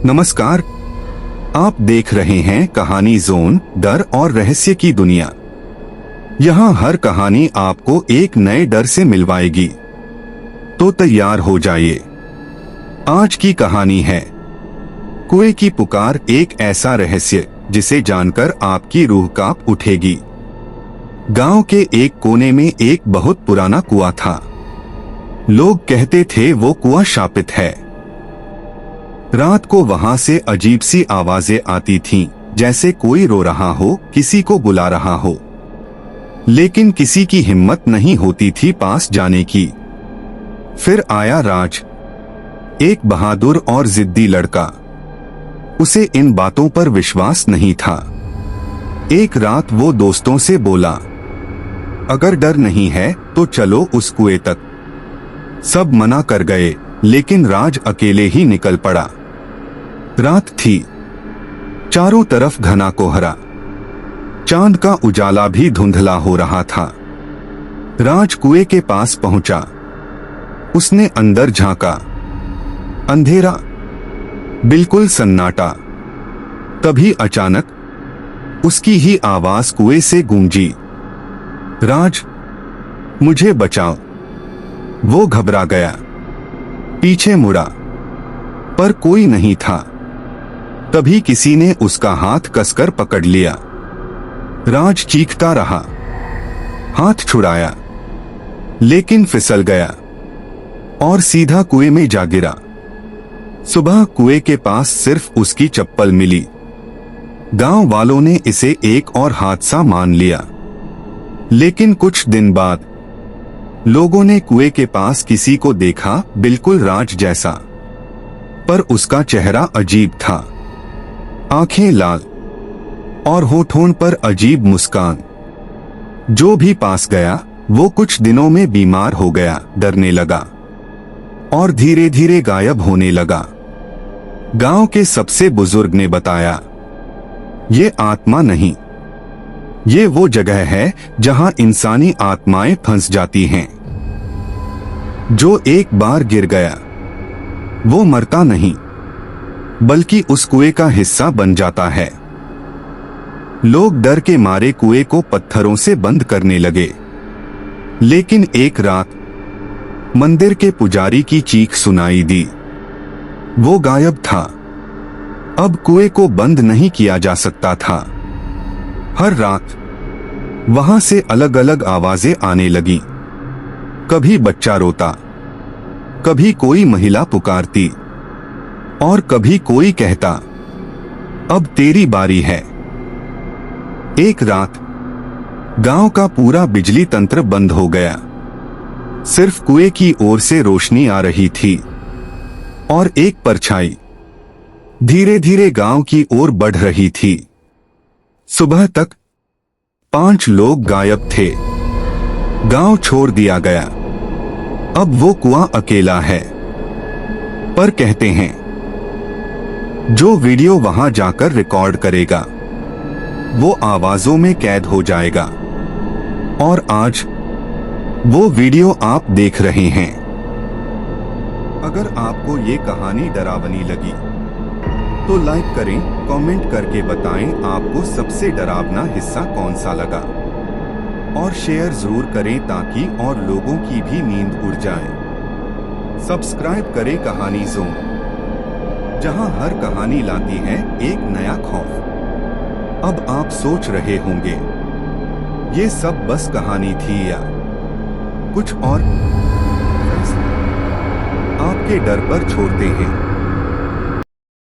नमस्कार, आप देख रहे हैं कहानी जोन, डर और रहस्य की दुनिया। यहाँ हर कहानी आपको एक नए डर से मिलवाएगी, तो तैयार हो जाइए। आज की कहानी है कुएं की पुकार, एक ऐसा रहस्य जिसे जानकर आपकी रूह कांप उठेगी। गांव के एक कोने में एक बहुत पुराना कुआं था। लोग कहते थे वो कुआं शापित है। रात को वहां से अजीब सी आवाजें आती थीं, जैसे कोई रो रहा हो, किसी को बुला रहा हो, लेकिन किसी की हिम्मत नहीं होती थी पास जाने की। फिर आया राज, एक बहादुर और जिद्दी लड़का। उसे इन बातों पर विश्वास नहीं था। एक रात वो दोस्तों से बोला, अगर डर नहीं है तो चलो उस कुएं तक। सब मना कर गए, लेकिन राज अकेले ही निकल पड़ा। रात थी, चारों तरफ घना कोहरा, चांद का उजाला भी धुंधला हो रहा था। राज कुएं के पास पहुंचा। उसने अंदर झांका। अंधेरा, बिल्कुल सन्नाटा। तभी अचानक उसकी ही आवाज कुएं से गूंजी, राज, मुझे बचाओ। वो घबरा गया, पीछे मुड़ा, पर कोई नहीं था। तभी किसी ने उसका हाथ कसकर पकड़ लिया। राज चीखता रहा, हाथ छुड़ाया, लेकिन फिसल गया और सीधा कुएं में जा गिरा। सुबह कुएं के पास सिर्फ उसकी चप्पल मिली। गांव वालों ने इसे एक और हादसा मान लिया। लेकिन कुछ दिन बाद लोगों ने कुएं के पास किसी को देखा, बिल्कुल राज जैसा, पर उसका चेहरा अजीब था। आंखें लाल और होठों पर अजीब मुस्कान। जो भी पास गया वो कुछ दिनों में बीमार हो गया, डरने लगा और धीरे धीरे गायब होने लगा। गांव के सबसे बुजुर्ग ने बताया, ये आत्मा नहीं, ये वो जगह है जहां इंसानी आत्माएं फंस जाती हैं। जो एक बार गिर गया वो मरता नहीं, बल्कि उस कुएं का हिस्सा बन जाता है। लोग डर के मारे कुएं को पत्थरों से बंद करने लगे। लेकिन एक रात मंदिर के पुजारी की चीख सुनाई दी। वो गायब था। अब कुएं को बंद नहीं किया जा सकता था। हर रात वहां से अलग अलग आवाजें आने लगी। कभी बच्चा रोता, कभी कोई महिला पुकारती और कभी कोई कहता, अब तेरी बारी है। एक रात गांव का पूरा बिजली तंत्र बंद हो गया। सिर्फ कुएं की ओर से रोशनी आ रही थी और एक परछाई धीरे धीरे गांव की ओर बढ़ रही थी। सुबह तक 5 लोग गायब थे। गांव छोड़ दिया गया। अब वो कुआं अकेला है। पर कहते हैं, जो वीडियो वहां जाकर रिकॉर्ड करेगा वो आवाजों में कैद हो जाएगा। और आज वो वीडियो आप देख रहे हैं। अगर आपको ये कहानी डरावनी लगी तो लाइक करें, कमेंट करके बताएं आपको सबसे डरावना हिस्सा कौन सा लगा, और शेयर जरूर करें ताकि और लोगों की भी नींद उड़ जाए। सब्सक्राइब करें कहानी जोन, जहां हर कहानी लाती है एक नया खौफ। अब आप सोच रहे होंगे, ये सब बस कहानी थी या कुछ और? आपके डर पर छोड़ते हैं।